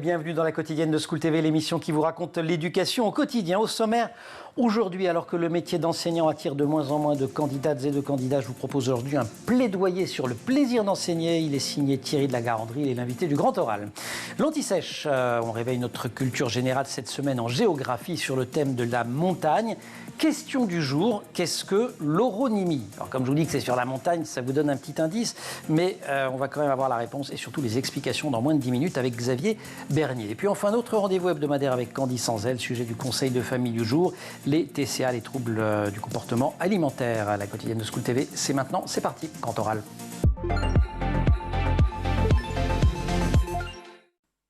bienvenue dans la quotidienne de School TV, l'émission qui vous raconte l'éducation au quotidien. Au sommaire, aujourd'hui, alors que le métier d'enseignant attire de moins en moins de candidates et de candidats, je vous propose aujourd'hui un plaidoyer sur le plaisir d'enseigner. Il est signé Thierry de la Garandrie, il est l'invité du Grand Oral. L'Anti-Sèche, on réveille notre culture générale cette semaine en géographie sur le thème de la montagne. Question du jour, qu'est-ce que l'oronymie? Alors comme je vous dis que c'est sur la montagne, ça vous donne un petit indice, mais on va quand même avoir la réponse et surtout les explications dans moins de 10 minutes avec Xavier Bernier. Et puis enfin, notre rendez-vous hebdomadaire avec Candy Sanzel, sujet du conseil de famille du jour, les TCA, les troubles du comportement alimentaire. À la quotidienne de School TV, c'est maintenant, c'est parti, Grand Oral.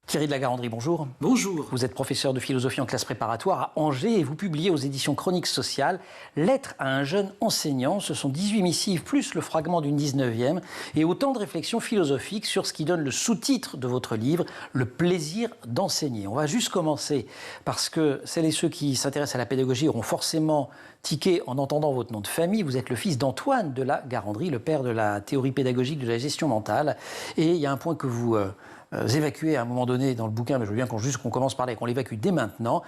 Thierry de la Garandrie, bonjour. Bonjour. Vous êtes professeur de philosophie en classe préparatoire à Angers et vous publiez aux éditions Chroniques Sociales Lettre à un jeune enseignant. Ce sont 18 missives plus le fragment d'une 19e et autant de réflexions philosophiques sur ce qui donne le sous-titre de votre livre, Le plaisir d'enseigner. On va juste commencer parce que celles et ceux qui s'intéressent à la pédagogie auront forcément tiqué en entendant votre nom de famille. Vous êtes le fils d'Antoine de la Garandrie, le père de la théorie pédagogique de la gestion mentale. Et il y a un point que vous évacuer à un moment donné dans le bouquin, mais je veux bien qu'on commence par là et qu'on l'évacue dès maintenant.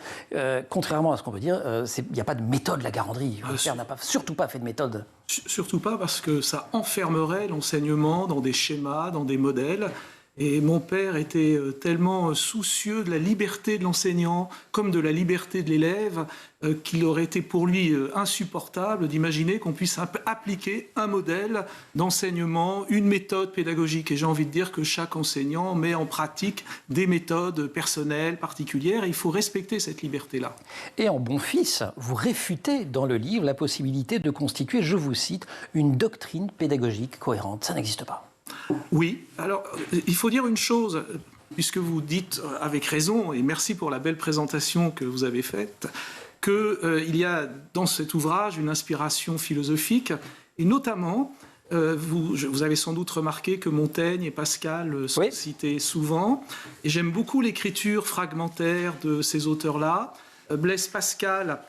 Contrairement à ce qu'on peut dire, il n'y a pas de méthode la Garandrie. Votre père n'a surtout pas fait de méthode. Surtout pas, parce que ça enfermerait l'enseignement dans des schémas, dans des modèles. Et mon père était tellement soucieux de la liberté de l'enseignant comme de la liberté de l'élève qu'il aurait été pour lui insupportable d'imaginer qu'on puisse appliquer un modèle d'enseignement, une méthode pédagogique. Et j'ai envie de dire que chaque enseignant met en pratique des méthodes personnelles, particulières, et il faut respecter cette liberté-là. Et en bon fils, vous réfutez dans le livre la possibilité de constituer, je vous cite, une doctrine pédagogique cohérente. Ça n'existe pas. Oui, alors il faut dire une chose, puisque vous dites avec raison, et merci pour la belle présentation que vous avez faite, qu'il y a dans cet ouvrage une inspiration philosophique, et notamment, vous avez sans doute remarqué que Montaigne et Pascal sont cités souvent, et j'aime beaucoup l'écriture fragmentaire de ces auteurs-là. Blaise Pascal,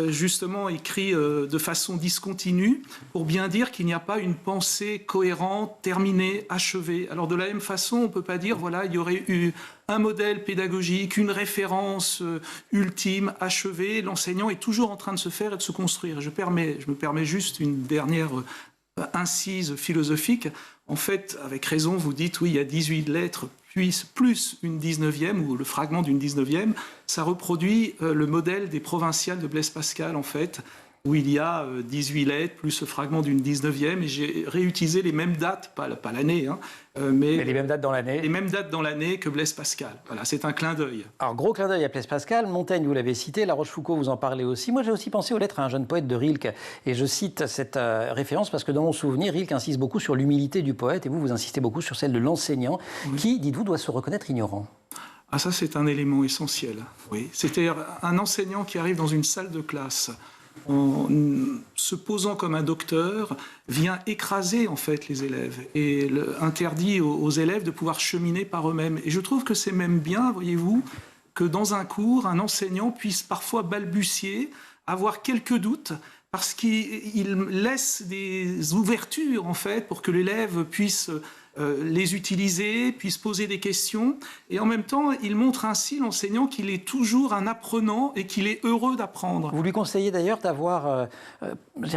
justement, écrit de façon discontinue pour bien dire qu'il n'y a pas une pensée cohérente, terminée, achevée. Alors de la même façon, on ne peut pas dire, voilà, il y aurait eu un modèle pédagogique, une référence ultime, achevée. L'enseignant est toujours en train de se faire et de se construire. Je me permets juste une dernière incise philosophique. En fait, avec raison, vous dites, oui, il y a 18 lettres, plus une 19e, ou le fragment d'une 19e, ça reproduit le modèle des provinciales de Blaise Pascal, en fait, où il y a 18 lettres, plus le fragment d'une 19e, et j'ai réutilisé les mêmes dates, pas l'année, hein, mais les mêmes dates dans l'année. Les mêmes dates dans l'année que Blaise Pascal. Voilà, c'est un clin d'œil. Alors, gros clin d'œil à Blaise Pascal. Montaigne, vous l'avez cité. La Rochefoucauld, vous en parlez aussi. Moi, j'ai aussi pensé aux lettres à un jeune poète de Rilke. Et je cite cette référence parce que dans mon souvenir, Rilke insiste beaucoup sur l'humilité du poète et vous insistez beaucoup sur celle de l'enseignant qui, dites-vous, doit se reconnaître ignorant. Ah, ça, c'est un élément essentiel. Oui. C'était un enseignant qui arrive dans une salle de classe en se posant comme un docteur, vient écraser en fait les élèves et interdit aux élèves de pouvoir cheminer par eux-mêmes. Et je trouve que c'est même bien, voyez-vous, que dans un cours, un enseignant puisse parfois balbutier, avoir quelques doutes, parce qu'il laisse des ouvertures en fait pour que l'élève puisse les utiliser, puisse poser des questions, et en même temps, il montre ainsi, l'enseignant, qu'il est toujours un apprenant et qu'il est heureux d'apprendre. Vous lui conseillez d'ailleurs d'avoir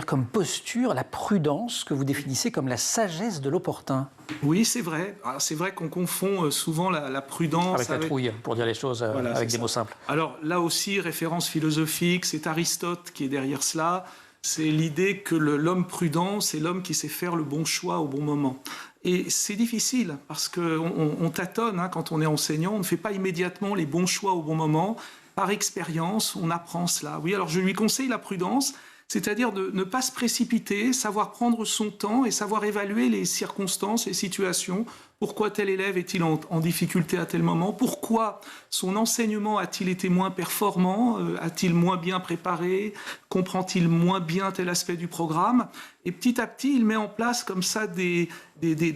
comme posture la prudence que vous définissez comme la sagesse de l'opportun. Oui, c'est vrai. Alors, c'est vrai qu'on confond souvent la prudence avec la trouille, pour dire les choses avec des mots simples. Alors là aussi, référence philosophique, c'est Aristote qui est derrière cela. C'est l'idée que l'homme prudent, c'est l'homme qui sait faire le bon choix au bon moment. Et c'est difficile, parce qu'on tâtonne, hein, quand on est enseignant, on ne fait pas immédiatement les bons choix au bon moment. Par expérience, on apprend cela. Oui, alors je lui conseille la prudence, c'est-à-dire de ne pas se précipiter, savoir prendre son temps et savoir évaluer les circonstances, les situations. Pourquoi tel élève est-il en difficulté à tel moment? Pourquoi son enseignement a-t-il été moins performant? A-t-il moins bien préparé? Comprend-il moins bien tel aspect du programme? Et petit à petit, il met en place comme ça des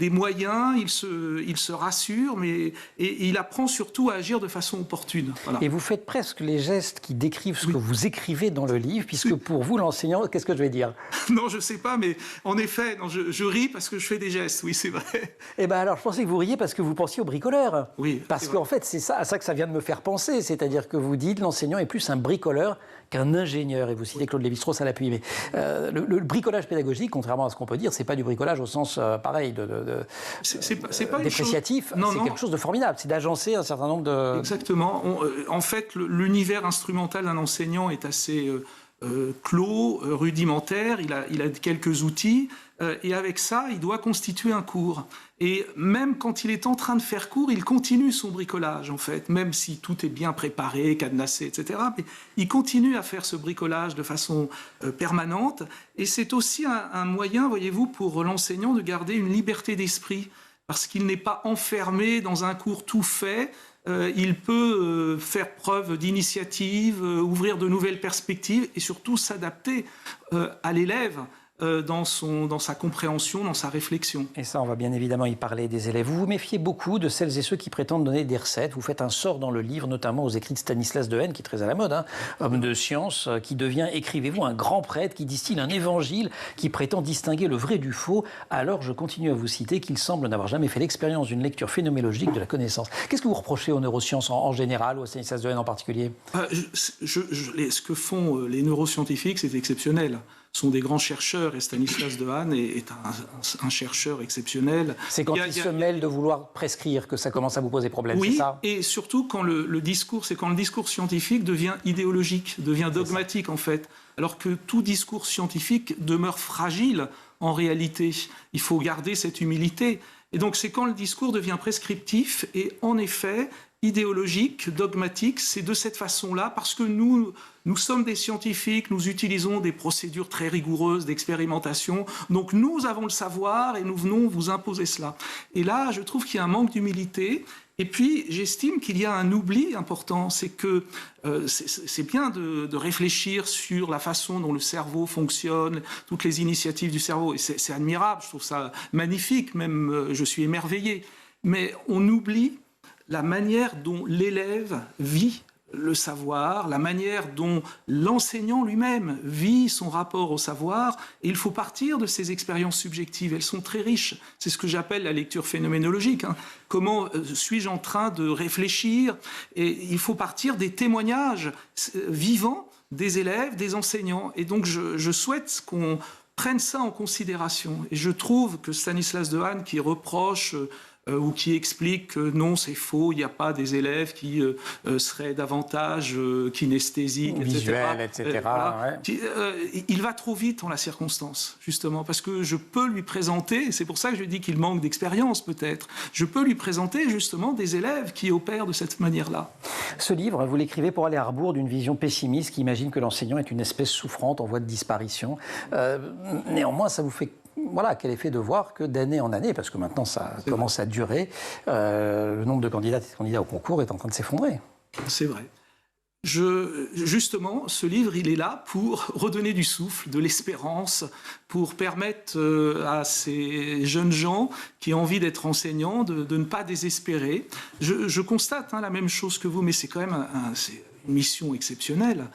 moyens, il se rassure, et il apprend surtout à agir de façon opportune. Voilà. Et vous faites presque les gestes qui décrivent ce que vous écrivez dans le livre, puisque pour vous, l'enseignant, qu'est-ce que je vais dire? Non, je ne sais pas, mais en effet, non, je ris parce que je fais des gestes, oui, c'est vrai. Eh bien alors, je pense pensais que vous riez parce que vous pensiez au bricoleur. Oui. Parce qu'en fait, c'est à ça que ça vient de me faire penser. C'est-à-dire que vous dites l'enseignant est plus un bricoleur qu'un ingénieur. Et vous citez Claude Lévi-Strauss à l'appui. Mais le bricolage pédagogique, contrairement à ce qu'on peut dire, c'est pas du bricolage au sens pareil c'est pas dépréciatif. C'est quelque chose de formidable. C'est d'agencer un certain nombre de... Exactement. En fait, l'univers instrumental d'un enseignant est assez clos, rudimentaire. Il a quelques outils. Et avec ça, il doit constituer un cours. Et même quand il est en train de faire cours, il continue son bricolage, en fait, même si tout est bien préparé, cadenassé, etc. Mais il continue à faire ce bricolage de façon permanente. Et c'est aussi un moyen, voyez-vous, pour l'enseignant de garder une liberté d'esprit, parce qu'il n'est pas enfermé dans un cours tout fait. Il peut faire preuve d'initiative, ouvrir de nouvelles perspectives et surtout s'adapter à l'élève. Dans sa compréhension, dans sa réflexion. Et ça, on va bien évidemment y parler des élèves. Vous vous méfiez beaucoup de celles et ceux qui prétendent donner des recettes. Vous faites un sort dans le livre, notamment aux écrits de Stanislas Dehaene, qui est très à la mode, homme de science, qui devient, écrivez-vous, un grand prêtre qui distille un évangile qui prétend distinguer le vrai du faux. Alors, je continue à vous citer qu'il semble n'avoir jamais fait l'expérience d'une lecture phénoménologique de la connaissance. Qu'est-ce que vous reprochez aux neurosciences en général, ou à Stanislas Dehaene en particulier? Ce que font les neuroscientifiques, c'est exceptionnel. Sont des grands chercheurs, et Stanislas Dehaene est un chercheur exceptionnel. C'est quand il se mêle de vouloir prescrire que ça commence à vous poser problème, oui, c'est ça? Et surtout quand le discours scientifique devient idéologique, devient dogmatique en fait, alors que tout discours scientifique demeure fragile en réalité. Il faut garder cette humilité. Et donc c'est quand le discours devient prescriptif et en effet idéologique, dogmatique, c'est de cette façon-là, parce que nous sommes des scientifiques, nous utilisons des procédures très rigoureuses d'expérimentation, donc nous avons le savoir et nous venons vous imposer cela. Et là, je trouve qu'il y a un manque d'humilité, et puis j'estime qu'il y a un oubli important, c'est que c'est bien de réfléchir sur la façon dont le cerveau fonctionne, toutes les initiatives du cerveau, et c'est admirable, je trouve ça magnifique, même je suis émerveillé, mais on oublie la manière dont l'élève vit le savoir, la manière dont l'enseignant lui-même vit son rapport au savoir. Et il faut partir de ces expériences subjectives. Elles sont très riches. C'est ce que j'appelle la lecture phénoménologique. Comment suis-je en train de réfléchir? Et il faut partir des témoignages vivants des élèves, des enseignants. Et donc je souhaite qu'on prenne ça en considération. Et je trouve que Stanislas Dehaene, qui reproche ou qui explique que non, c'est faux, il n'y a pas des élèves qui seraient davantage kinesthésiques, visuels, etc. Voilà. Il va trop vite en la circonstance, justement, parce que je peux lui présenter, c'est pour ça que je dis qu'il manque d'expérience peut-être, je peux lui présenter justement des élèves qui opèrent de cette manière-là. Ce livre, vous l'écrivez pour aller à rebours d'une vision pessimiste qui imagine que l'enseignant est une espèce souffrante en voie de disparition. Néanmoins, ça vous fait quel effet de voir que d'année en année, parce que maintenant ça commence à durer, le nombre de candidates et de candidats au concours est en train de s'effondrer. C'est vrai. Justement, ce livre, il est là pour redonner du souffle, de l'espérance, pour permettre à ces jeunes gens qui ont envie d'être enseignants de ne pas désespérer. Je constate la même chose que vous, mais c'est quand même c'est une mission exceptionnelle.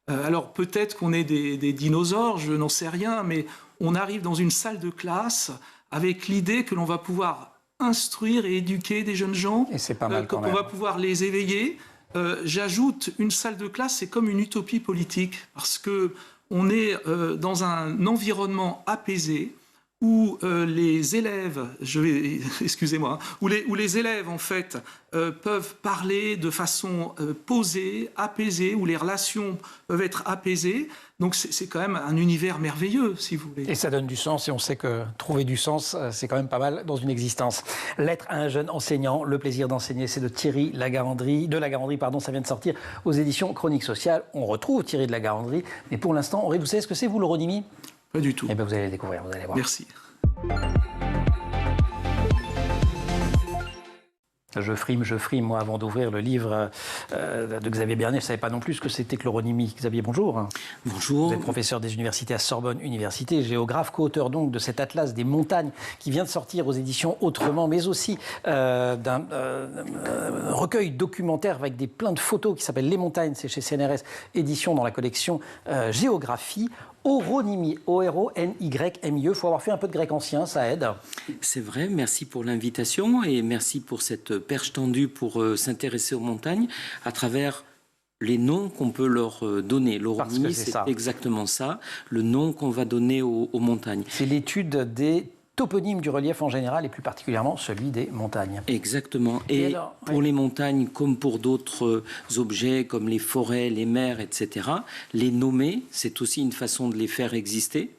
Alors peut-être qu'on est des dinosaures, je n'en sais rien, mais on arrive dans une salle de classe avec l'idée que l'on va pouvoir instruire et éduquer des jeunes gens, et c'est pas mal quand même. On va pouvoir les éveiller. J'ajoute, une salle de classe, c'est comme une utopie politique, parce qu'on est dans un environnement apaisé, où les élèves, où les élèves en fait peuvent parler de façon posée, apaisée, où les relations peuvent être apaisées. Donc c'est quand même un univers merveilleux, si vous voulez. Et ça donne du sens, et on sait que trouver du sens, c'est quand même pas mal dans une existence. Lettre à un jeune enseignant, le plaisir d'enseigner, c'est de Thierry Lagarandrie. Ça vient de sortir aux éditions Chroniques Sociales. On retrouve Thierry de Lagarandrie, mais pour l'instant, Henri, vous savez ce que c'est, vous, l'euronymie? Pas du tout. Eh bien, vous allez le découvrir, vous allez voir. Merci. Je frime, moi, avant d'ouvrir le livre de Xavier Bernet. Je ne savais pas non plus ce que c'était que l'euronymie. Xavier, bonjour. Bonjour. Vous êtes professeur des universités à Sorbonne Université, géographe, co-auteur donc de cet atlas des montagnes qui vient de sortir aux éditions Autrement, mais aussi d'un recueil documentaire avec plein de photos qui s'appelle Les Montagnes, c'est chez CNRS, édition dans la collection Géographie. Oronymie, O-R-O-N-Y-M-I-E. Il faut avoir fait un peu de grec ancien, ça aide. C'est vrai, merci pour l'invitation et merci pour cette perche tendue pour s'intéresser aux montagnes à travers les noms qu'on peut leur donner. L'oronymie, c'est exactement ça, le nom qu'on va donner aux montagnes. C'est l'étude des toponymes du relief en général et plus particulièrement celui des montagnes. Exactement. Et alors, pour les montagnes, comme pour d'autres objets, comme les forêts, les mers, etc., les nommer, c'est aussi une façon de les faire exister.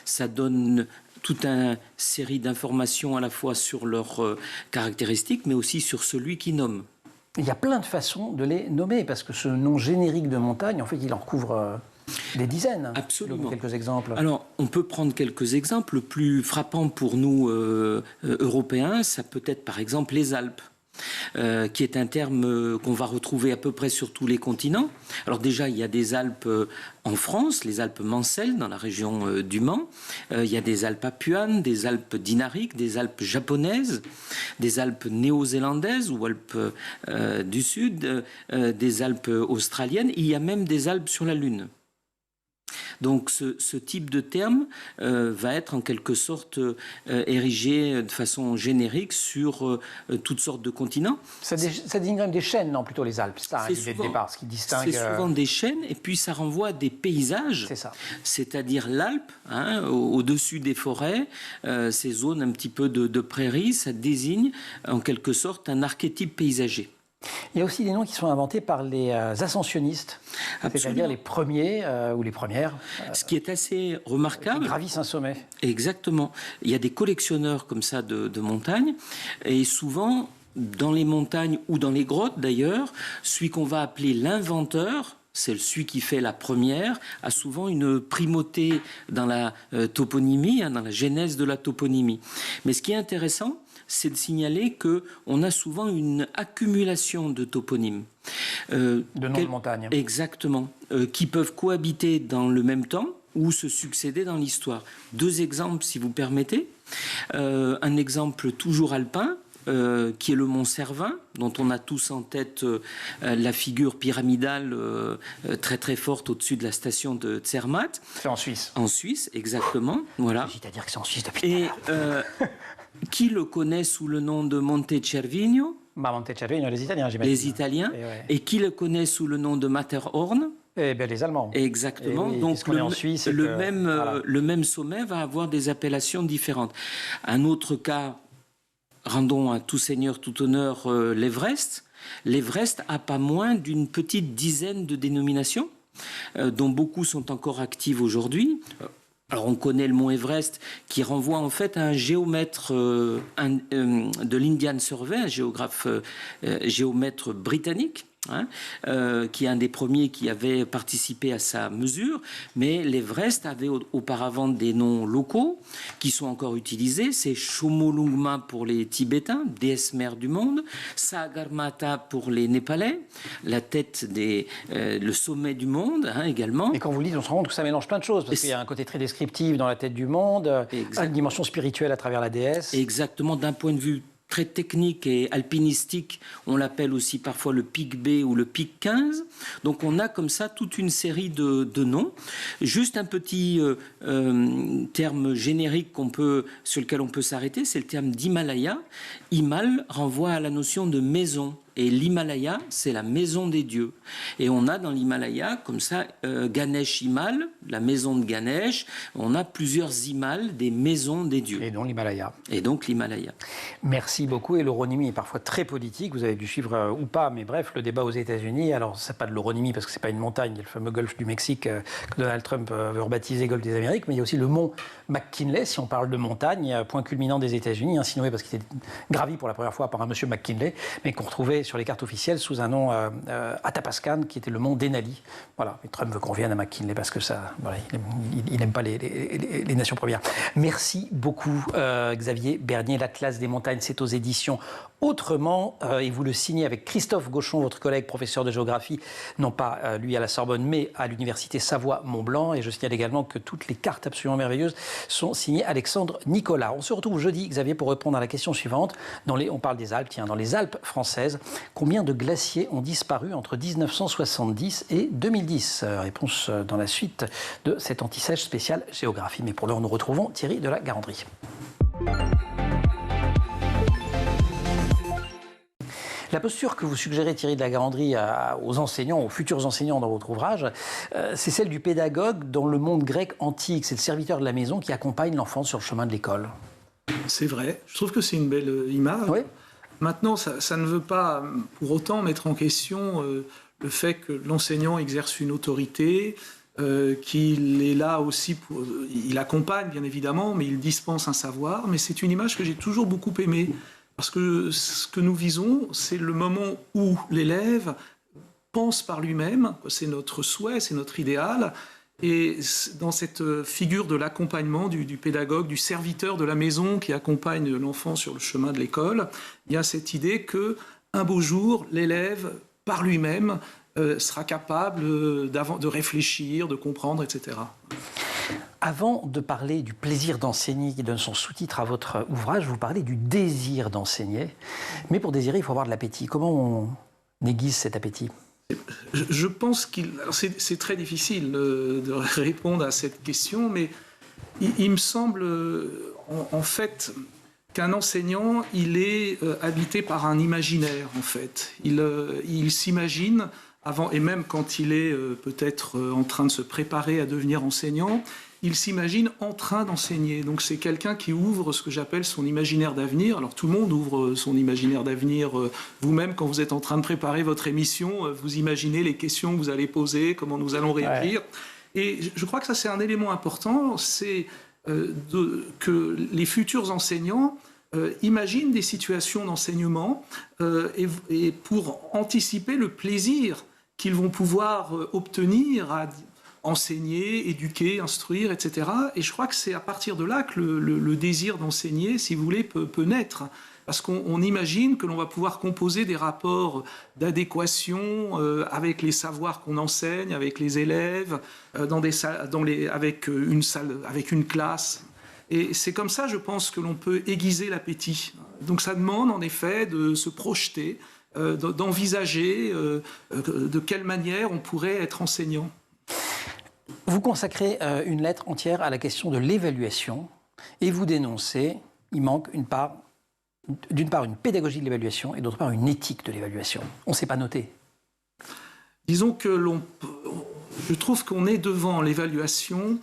Ça donne toute une série d'informations à la fois sur leurs caractéristiques, mais aussi sur celui qui nomme. Il y a plein de façons de les nommer, parce que ce nom générique de montagne, en fait, il en recouvre des dizaines. Absolument. Quelques exemples. Alors, on peut prendre quelques exemples. Le plus frappant pour nous, Européens, ça peut être par exemple les Alpes. Qui est un terme qu'on va retrouver à peu près sur tous les continents. Alors déjà, il y a des Alpes en France, les Alpes Mansell, dans la région du Mans. Il y a des Alpes Apuanes, des Alpes dinariques, des Alpes japonaises, des Alpes néo-zélandaises ou Alpes du Sud, des Alpes australiennes. Il y a même des Alpes sur la Lune. Donc ce type de terme va être en quelque sorte érigé de façon générique sur toutes sortes de continents. Ça désigne même des chaînes, non, plutôt les Alpes, c'est ça l'idée de départ, ce qui distingue... C'est souvent des chaînes et puis ça renvoie à des paysages, c'est-à-dire l'Alpe, au-dessus des forêts, ces zones un petit peu de prairies, ça désigne en quelque sorte un archétype paysager. Il y a aussi des noms qui sont inventés par les ascensionnistes, c'est-à-dire les premiers ou les premières. Ce qui est assez remarquable. Qui gravissent un sommet. Exactement. Il y a des collectionneurs comme ça de montagnes, et souvent, dans les montagnes ou dans les grottes d'ailleurs, celui qu'on va appeler l'inventeur, c'est celui qui fait la première, a souvent une primauté dans la toponymie, dans la genèse de la toponymie. Mais ce qui est intéressant, c'est de signaler qu'on a souvent une accumulation de toponymes. De noms de montagne. Exactement. Qui peuvent cohabiter dans le même temps ou se succéder dans l'histoire. Deux exemples, si vous permettez. Un exemple toujours alpin, qui est le mont Cervin, dont on a tous en tête la figure pyramidale très très forte au-dessus de la station de Zermatt. C'est en Suisse. En Suisse, exactement. Voilà. C'est-à-dire que c'est en Suisse depuis tout à l'heure. Qui le connaît sous le nom de Monte Cervino? Monte Cervino, les Italiens, j'imagine. Les Italiens. Et qui le connaît sous le nom de Matterhorn? Eh bien, les Allemands. Exactement. Oui, donc le même sommet va avoir des appellations différentes. Un autre cas, rendons à tout seigneur, tout honneur, l'Everest. L'Everest a pas moins d'une petite dizaine de dénominations, dont beaucoup sont encore actives aujourd'hui. Alors on connaît le mont Everest qui renvoie en fait à un géomètre de l'Indian Survey, un géomètre britannique, qui est un des premiers qui avait participé à sa mesure, mais l'Everest avait auparavant des noms locaux qui sont encore utilisés. C'est Chomolungma pour les Tibétains, déesse mère du monde, Sagarmatha pour les Népalais, la tête le sommet du monde également. Et quand vous le dites, on se rend compte que ça mélange plein de choses, parce qu'il y a un côté très descriptif dans la tête du monde, une dimension spirituelle à travers la déesse. Exactement, d'un point de vue très technique et alpinistique, on l'appelle aussi parfois le pic B ou le pic 15. Donc on a comme ça toute une série de noms. Juste un petit terme générique sur lequel on peut s'arrêter, c'est le terme d'Himalaya. Himal renvoie à la notion de maison. Et l'Himalaya, c'est la maison des dieux. Et on a dans l'Himalaya, comme ça, Ganesh Himal, la maison de Ganesh. On a plusieurs Himal, des maisons des dieux. Et donc l'Himalaya. Merci beaucoup. Et l'oronymie est parfois très politique. Vous avez dû suivre ou pas, mais bref, le débat aux États-Unis. Alors, c'est pas de l'oronymie parce que c'est pas une montagne. Il y a le fameux golfe du Mexique que Donald Trump veut rebaptiser golfe des Amériques. Mais il y a aussi le mont McKinley, si on parle de montagne, point culminant des États-Unis, insinué parce qu'il était gravi pour la première fois par un monsieur McKinley, mais qu'on retrouvait sur les cartes officielles sous un nom Athapascan, qui était le mont Denali. Voilà, mais Trump veut qu'on revienne à McKinley parce que ça, voilà, il n'aime pas les nations premières. Merci beaucoup, Xavier Bernier. L'Atlas des montagnes, c'est aux éditions Autrement, et vous le signez avec Christophe Gauchon, votre collègue professeur de géographie, non pas lui à la Sorbonne, mais à l'université Savoie-Mont-Blanc. Et je signale également que toutes les cartes absolument merveilleuses sont signées Alexandre Nicolas. On se retrouve jeudi, Xavier, pour répondre à la question suivante. On parle des Alpes, dans les Alpes françaises, Combien de glaciers ont disparu entre 1970 et 2010 ? Réponse dans la suite de cet anti-sèche spécial géographie. Mais pour l'heure, nous retrouvons Thierry de la Garandrie. La posture que vous suggérez, Thierry de la Garandrie, aux enseignants, aux futurs enseignants dans votre ouvrage, c'est celle du pédagogue dans le monde grec antique. C'est le serviteur de la maison qui accompagne l'enfant sur le chemin de l'école. C'est vrai, je trouve que c'est une belle image. Oui. Maintenant, ça ne veut pas pour autant mettre en question le fait que l'enseignant exerce une autorité, qu'il est là aussi pour... Il accompagne, bien évidemment, mais il dispense un savoir. Mais c'est une image que j'ai toujours beaucoup aimée. Parce que ce que nous visons, c'est le moment où l'élève pense par lui-même, c'est notre souhait, c'est notre idéal. Et dans cette figure de l'accompagnement du pédagogue, du serviteur de la maison qui accompagne l'enfant sur le chemin de l'école, il y a cette idée qu'un beau jour, l'élève, par lui-même, sera capable de réfléchir, de comprendre, etc. Avant de parler du plaisir d'enseigner qui donne son sous-titre à votre ouvrage, vous parlez du désir d'enseigner. Mais pour désirer, il faut avoir de l'appétit. Comment on aiguise cet appétit ? Je pense c'est très difficile de répondre à cette question, mais il me semble en fait qu'un enseignant, il est habité par un imaginaire en fait. Il s'imagine avant, et même quand il est peut-être en train de se préparer à devenir enseignant, il s'imagine en train d'enseigner. Donc c'est quelqu'un qui ouvre ce que j'appelle son imaginaire d'avenir. Alors tout le monde ouvre son imaginaire d'avenir. Vous-même, quand vous êtes en train de préparer votre émission, vous imaginez les questions que vous allez poser, comment nous allons réagir. Ouais. Et je crois que ça, c'est un élément important, c'est que les futurs enseignants imaginent des situations d'enseignement et pour anticiper le plaisir qu'ils vont pouvoir obtenir à enseigner, éduquer, instruire, etc. Et je crois que c'est à partir de là que le désir d'enseigner, si vous voulez, peut naître. Parce qu'on imagine que l'on va pouvoir composer des rapports d'adéquation avec les savoirs qu'on enseigne, avec les élèves, avec une classe. Et c'est comme ça, je pense, que l'on peut aiguiser l'appétit. Donc ça demande, en effet, de se projeter, d'envisager de quelle manière on pourrait être enseignant. Vous consacrez une lettre entière à la question de l'évaluation et vous dénoncez, il manque d'une part une pédagogie de l'évaluation et d'autre part une éthique de l'évaluation. On ne s'est pas noté. Disons que je trouve qu'on est devant l'évaluation,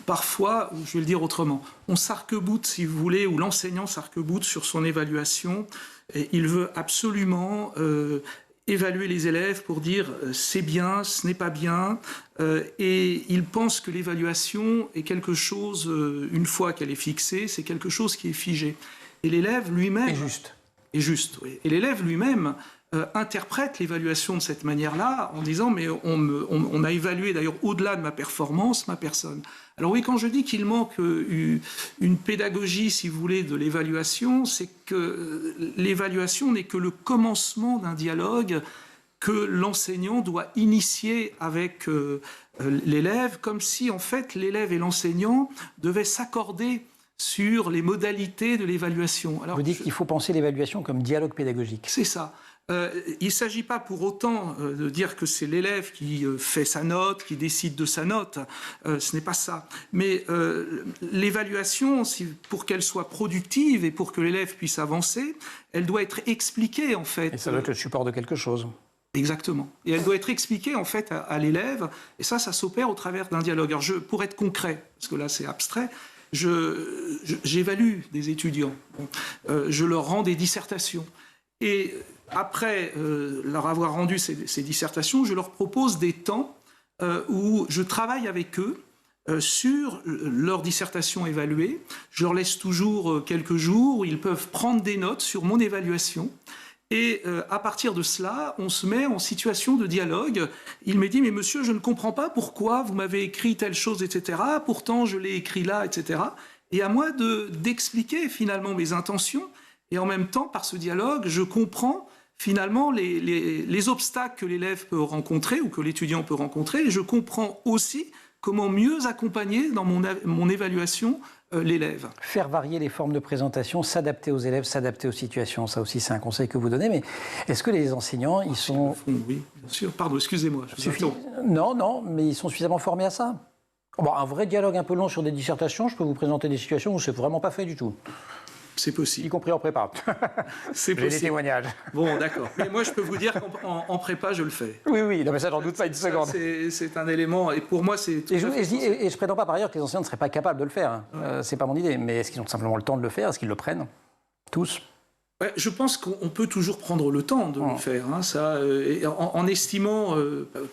parfois, je vais le dire autrement, on s'arc-boute, si vous voulez, ou l'enseignant s'arc-boute sur son évaluation, et il veut absolument évaluer les élèves pour dire c'est bien, ce n'est pas bien, et il pense que l'évaluation est quelque chose, une fois qu'elle est fixée, c'est quelque chose qui est figé. Et l'élève lui-même... Est juste, oui. Et l'élève lui-même interprète l'évaluation de cette manière-là en disant mais on a évalué d'ailleurs au-delà de ma performance, ma personne. Alors oui, quand je dis qu'il manque une pédagogie, si vous voulez, de l'évaluation, c'est que l'évaluation n'est que le commencement d'un dialogue que l'enseignant doit initier avec l'élève, comme si en fait l'élève et l'enseignant devaient s'accorder sur les modalités de l'évaluation. Alors, vous dites qu'il faut penser l'évaluation comme dialogue pédagogique. C'est ça. Il ne s'agit pas pour autant de dire que c'est l'élève qui fait sa note, qui décide de sa note. Ce n'est pas ça. Mais l'évaluation, pour qu'elle soit productive et pour que l'élève puisse avancer, elle doit être expliquée, en fait. Et ça doit être le support de quelque chose. Exactement. Et elle doit être expliquée, en fait, à l'élève. Et ça s'opère au travers d'un dialogue. Alors, pour être concret, parce que là, c'est abstrait, j'évalue des étudiants. Je leur rends des dissertations. Et après leur avoir rendu ces dissertations, je leur propose des temps où je travaille avec eux sur leur dissertation évaluée. Je leur laisse toujours quelques jours où ils peuvent prendre des notes sur mon évaluation. Et à partir de cela, on se met en situation de dialogue. Il me dit « Mais monsieur, je ne comprends pas pourquoi vous m'avez écrit telle chose, etc. Pourtant, je l'ai écrit là, etc. » Et à moi d'expliquer finalement mes intentions. Et en même temps, par ce dialogue, je comprends finalement les obstacles que l'élève peut rencontrer ou que l'étudiant peut rencontrer. Et je comprends aussi comment mieux accompagner dans mon évaluation l'élève. Faire varier les formes de présentation, s'adapter aux élèves, s'adapter aux situations, ça aussi c'est un conseil que vous donnez, mais est-ce que les enseignants, ils sont... Oui, bien sûr. Pardon, excusez-moi. Non, mais ils sont suffisamment formés à ça? Bon, un vrai dialogue un peu long sur des dissertations, je peux vous présenter des situations où c'est vraiment pas fait du tout. C'est possible. Y compris en prépa. C'est possible. J'ai des témoignages. Bon, d'accord. Mais moi, je peux vous dire qu'en prépa, je le fais. Oui, non, mais ça, j'en doute pas une seconde. C'est un élément, et pour moi, c'est... Et je prétends pas par ailleurs que les enseignants ne seraient pas capables de le faire. C'est pas mon idée. Mais est-ce qu'ils ont simplement le temps de le faire? Est-ce qu'ils le prennent? Tous? Je pense qu'on peut toujours prendre le temps de le faire. Ça, en estimant...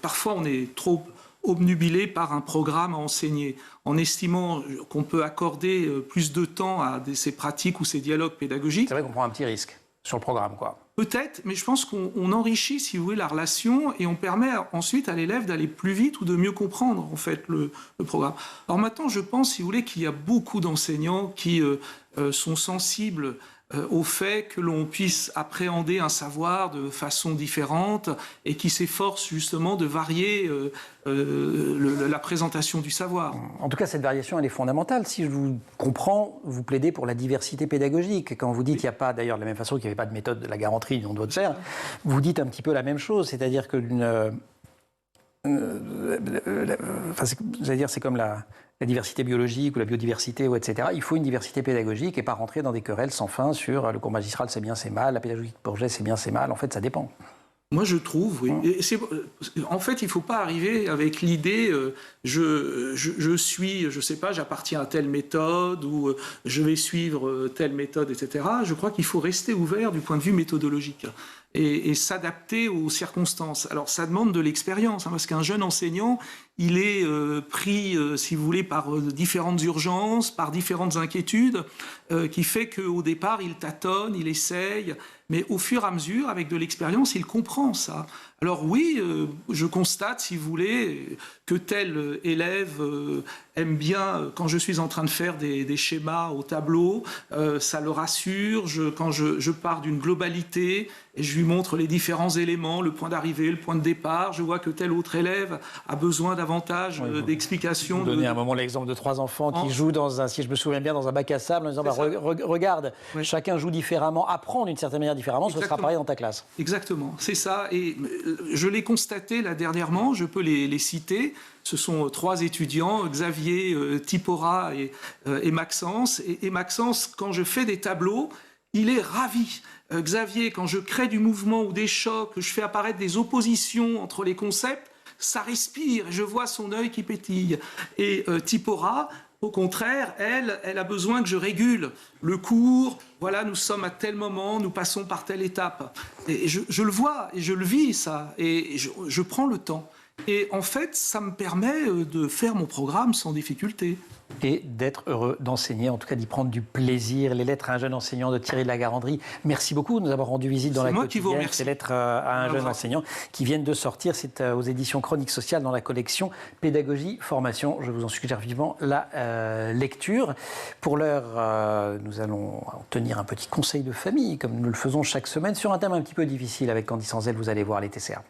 parfois, on est trop obnubilé par un programme à enseigner, en estimant qu'on peut accorder plus de temps à ces pratiques ou ces dialogues pédagogiques. C'est vrai qu'on prend un petit risque sur le programme, quoi. Peut-être, mais je pense qu'on enrichit, si vous voulez, la relation et on permet ensuite à l'élève d'aller plus vite ou de mieux comprendre, en fait, le programme. Alors maintenant, je pense, si vous voulez, qu'il y a beaucoup d'enseignants qui sont sensibles au fait que l'on puisse appréhender un savoir de façon différente et qui s'efforcent justement de varier la présentation du savoir. En tout cas, cette variation, elle est fondamentale. Si je vous comprends, vous plaidez pour la diversité pédagogique. Quand vous dites qu'il n'y a pas, d'ailleurs, de la même façon qu'il n'y avait pas de méthode de la Garanterie dont doit faire, vous dites un petit peu la même chose. C'est-à-dire que c'est comme la diversité biologique ou la biodiversité, etc. Il faut une diversité pédagogique et pas rentrer dans des querelles sans fin sur le cours magistral, c'est bien, c'est mal, la pédagogie de Bourget, c'est bien, c'est mal. En fait, ça dépend. Moi, je trouve, oui. Et en fait, il ne faut pas arriver avec l'idée je suis, je sais pas, j'appartiens à telle méthode ou je vais suivre telle méthode, etc. Je crois qu'il faut rester ouvert du point de vue méthodologique et s'adapter aux circonstances. Alors, ça demande de l'expérience, parce qu'un jeune enseignant, il est pris, si vous voulez, par différentes urgences, par différentes inquiétudes, qui fait qu'au départ, il tâtonne, il essaye, mais au fur et à mesure, avec de l'expérience, il comprend ça. Alors oui, je constate, si vous voulez, que tel élève aime bien, quand je suis en train de faire des schémas au tableau, ça le rassure, quand je pars d'une globalité, et je lui montre les différents éléments, le point d'arrivée, le point de départ, je vois que tel autre élève a besoin davantage d'explications. Vous donnez à un moment l'exemple de 3 enfants qui jouent dans un, si je me souviens bien, dans un bac à sable, en disant regarde, chacun joue différemment, apprend d'une certaine manière différemment, ce sera pareil dans ta classe. Exactement, c'est ça. Et je l'ai constaté là dernièrement, je peux les citer. Ce sont 3 étudiants, Xavier, Tipora et Maxence. Et Maxence, quand je fais des tableaux, il est ravi. Xavier, quand je crée du mouvement ou des chocs, que je fais apparaître des oppositions entre les concepts, ça respire et je vois son œil qui pétille. Et Tipora, au contraire, elle a besoin que je régule le cours. Voilà, nous sommes à tel moment, nous passons par telle étape. Et je le vois et je le vis, ça. Et je prends le temps. Et en fait, ça me permet de faire mon programme sans difficulté. Et d'être heureux d'enseigner, en tout cas d'y prendre du plaisir. Les lettres à un jeune enseignant de Thierry de la Garandrie. Merci beaucoup de nous avoir rendu visite dans la quotidienne. Ces lettres à un jeune enseignant qui viennent de sortir. C'est aux éditions Chroniques Sociales dans la collection Pédagogie Formation. Je vous en suggère vivement la lecture. Pour l'heure, nous allons tenir un petit conseil de famille, comme nous le faisons chaque semaine, sur un thème un petit peu difficile avec Candice Anzel. Vous allez voir les TCA.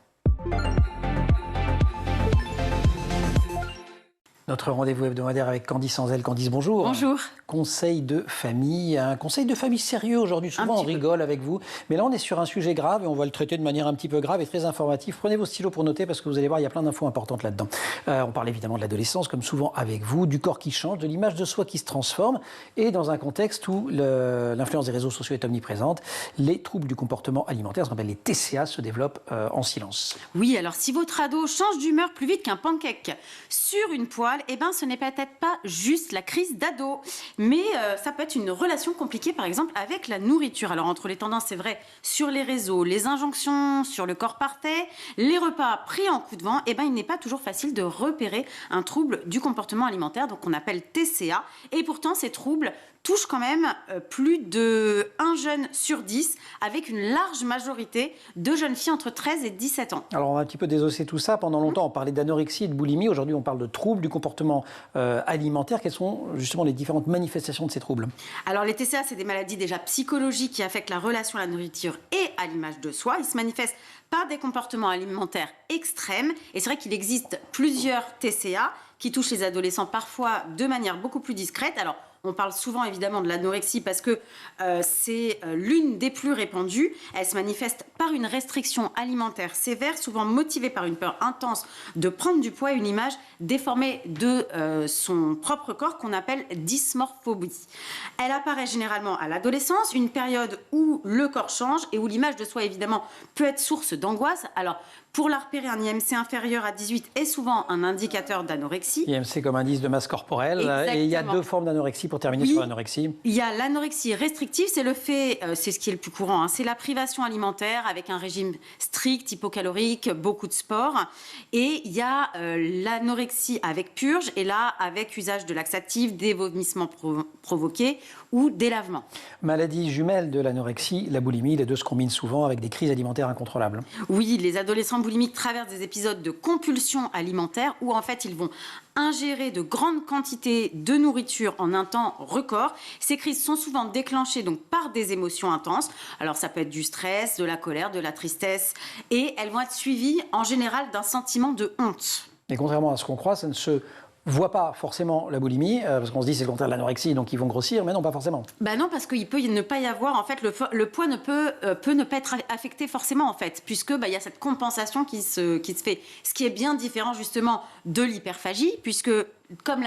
Notre rendez-vous hebdomadaire avec Candice Anzel. Candice, bonjour. Bonjour. Conseil de famille, un conseil de famille sérieux aujourd'hui. Souvent on rigole avec vous, mais là on est sur un sujet grave et on va le traiter de manière un petit peu grave et très informative. Prenez vos stylos pour noter parce que vous allez voir, il y a plein d'infos importantes là-dedans. On parle évidemment de l'adolescence, comme souvent avec vous, du corps qui change, de l'image de soi qui se transforme et dans un contexte où l'influence des réseaux sociaux est omniprésente, les troubles du comportement alimentaire, ce qu'on appelle les TCA, se développent en silence. Oui, alors si votre ado change d'humeur plus vite qu'un pancake sur une poêle, eh ben, ce n'est peut-être pas juste la crise d'ado, mais ça peut être une relation compliquée, par exemple, avec la nourriture. Alors, entre les tendances, c'est vrai, sur les réseaux, les injonctions sur le corps parfait, les repas pris en coup de vent, eh ben, il n'est pas toujours facile de repérer un trouble du comportement alimentaire, donc on appelle TCA. Et pourtant, ces troubles touchent quand même plus de 1 jeune sur 10, avec une large majorité de jeunes filles entre 13 et 17 ans. Alors on va un petit peu désosser tout ça. Pendant longtemps, on parlait d'anorexie et de boulimie. Aujourd'hui, on parle de troubles du comportement alimentaire. Quelles sont justement les différentes manifestations de ces troubles ? Alors les TCA, c'est des maladies déjà psychologiques qui affectent la relation à la nourriture et à l'image de soi. Ils se manifestent par des comportements alimentaires extrêmes. Et c'est vrai qu'il existe plusieurs TCA qui touchent les adolescents parfois de manière beaucoup plus discrète. Alors, on parle souvent évidemment de l'anorexie parce que c'est l'une des plus répandues. Elle se manifeste par une restriction alimentaire sévère, souvent motivée par une peur intense de prendre du poids et une image déformée de son propre corps qu'on appelle dysmorphobie. Elle apparaît généralement à l'adolescence, une période où le corps change et où l'image de soi évidemment peut être source d'angoisse. Alors, pour la repérer, un IMC inférieur à 18 est souvent un indicateur d'anorexie. IMC comme indice de masse corporelle. Exactement. Et il y a 2 formes d'anorexie pour terminer sur l'anorexie. Il y a l'anorexie restrictive, c'est le fait, c'est ce qui est le plus courant, c'est la privation alimentaire avec un régime strict, hypocalorique, beaucoup de sport. Et il y a l'anorexie avec purge, et là avec usage de laxatifs, des vomissements provoqués ou des lavements. Maladie jumelle de l'anorexie, la boulimie, les deux se combinent souvent avec des crises alimentaires incontrôlables. Oui, les adolescents boulimiques traversent des épisodes de compulsion alimentaire où en fait ils vont ingérer de grandes quantités de nourriture en un temps record. Ces crises sont souvent déclenchées donc par des émotions intenses. Alors ça peut être du stress, de la colère, de la tristesse, et elles vont être suivies en général d'un sentiment de honte. Et contrairement à ce qu'on croit, ça ne se voit pas forcément la boulimie, parce qu'on se dit c'est le contraire de l'anorexie, donc ils vont grossir, mais non, pas forcément. Ben non, parce qu'il peut ne pas y avoir, en fait, le poids peut ne pas être affecté forcément, en fait, puisque il y a cette compensation qui se fait. Ce qui est bien différent, justement, de l'hyperphagie, puisque, comme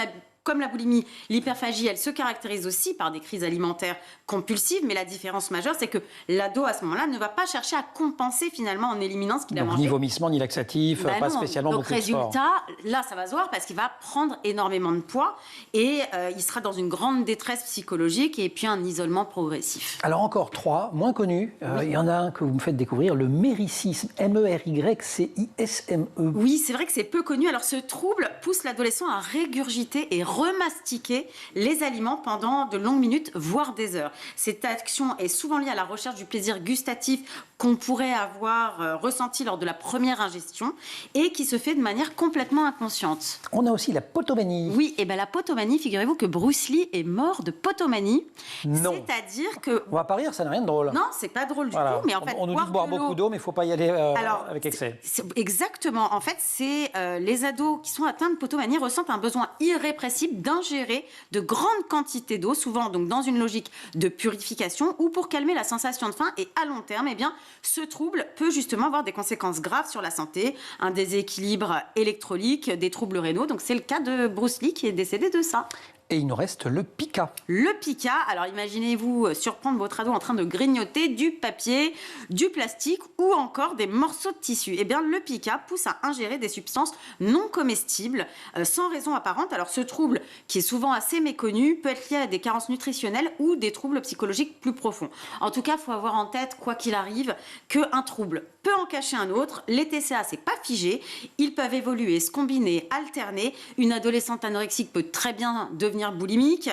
la boulimie, l'hyperphagie, elle se caractérise aussi par des crises alimentaires compulsives, mais la différence majeure, c'est que l'ado, à ce moment-là, ne va pas chercher à compenser finalement en éliminant ce qu'il a mangé. Ni vomissement, ni laxatif, pas spécialement donc, beaucoup de sport. résultat, là, ça va se voir parce qu'il va prendre énormément de poids et il sera dans une grande détresse psychologique et puis un isolement progressif. Alors encore 3, moins connus. Il y en a un que vous me faites découvrir, le méricisme, MERYCISME. Oui, c'est vrai que c'est peu connu. Alors ce trouble pousse l'adolescent à régurgiter et remastiquer les aliments pendant de longues minutes, voire des heures. Cette action est souvent liée à la recherche du plaisir gustatif qu'on pourrait avoir ressenti lors de la première ingestion et qui se fait de manière complètement inconsciente. On a aussi la potomanie. Oui, et la potomanie, figurez-vous que Bruce Lee est mort de potomanie. Non. C'est-à-dire que... On va pas rire, ça n'a rien de drôle. Non, c'est pas drôle du tout, mais en fait... On nous dit de boire beaucoup d'eau, mais il ne faut pas y aller avec excès. Exactement. En fait, c'est les ados qui sont atteints de potomanie ressentent un besoin irrépressible d'ingérer de grandes quantités d'eau, souvent donc dans une logique de purification ou pour calmer la sensation de faim. Et à long terme, eh bien, ce trouble peut justement avoir des conséquences graves sur la santé, un déséquilibre électrolytique, des troubles rénaux. Donc c'est le cas de Bruce Lee qui est décédé de ça. Et il nous reste le pica. Le pica, alors imaginez-vous surprendre votre ado en train de grignoter du papier, du plastique ou encore des morceaux de tissu. Eh bien, le pica pousse à ingérer des substances non comestibles sans raison apparente. Alors, ce trouble, qui est souvent assez méconnu, peut être lié à des carences nutritionnelles ou des troubles psychologiques plus profonds. En tout cas, il faut avoir en tête, quoi qu'il arrive, qu'un trouble peut en cacher un autre. Les TCA, c'est pas figé. Ils peuvent évoluer, se combiner, alterner. Une adolescente anorexique peut très bien devenir boulimique,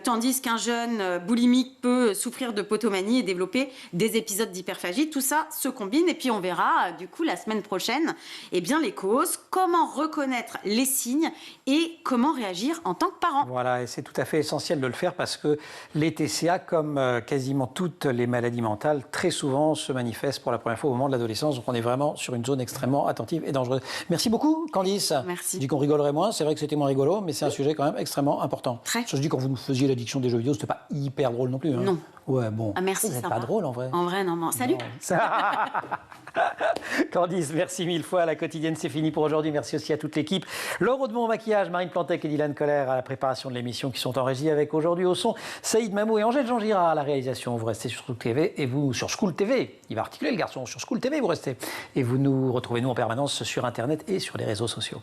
tandis qu'un jeune boulimique peut souffrir de potomanie et développer des épisodes d'hyperphagie. Tout ça se combine et puis on verra du coup la semaine prochaine les causes, comment reconnaître les signes et comment réagir en tant que parent. Voilà, et c'est tout à fait essentiel de le faire parce que les TCA, comme quasiment toutes les maladies mentales, très souvent se manifestent pour la première fois au moment de l'adolescence. Donc on est vraiment sur une zone extrêmement attentive et dangereuse. Merci beaucoup, Candice. Merci. Je dis qu'on rigolerait moins, c'est vrai que c'était moins rigolo, mais c'est un sujet quand même extrêmement important. Très. Je dis, quand vous nous faisiez l'addiction des jeux vidéo, c'était pas hyper drôle non plus. Hein. Non. Ouais, bon. Ah, merci, vous n'êtes ça pas va. drôle en vrai. En vrai, non. Salut. Non. Candice, merci mille fois. La quotidienne, c'est fini pour aujourd'hui. Merci aussi à toute l'équipe. Laure Audemont au maquillage, Marine Plantec et Dylan Coller à la préparation de l'émission qui sont en régie avec aujourd'hui au son Saïd Mamou et Angèle Jean-Girard à la réalisation. Vous restez sur School TV et vous sur School TV. Il va articuler le garçon. Sur School TV, vous restez. Et vous nous retrouvez nous en permanence sur Internet et sur les réseaux sociaux.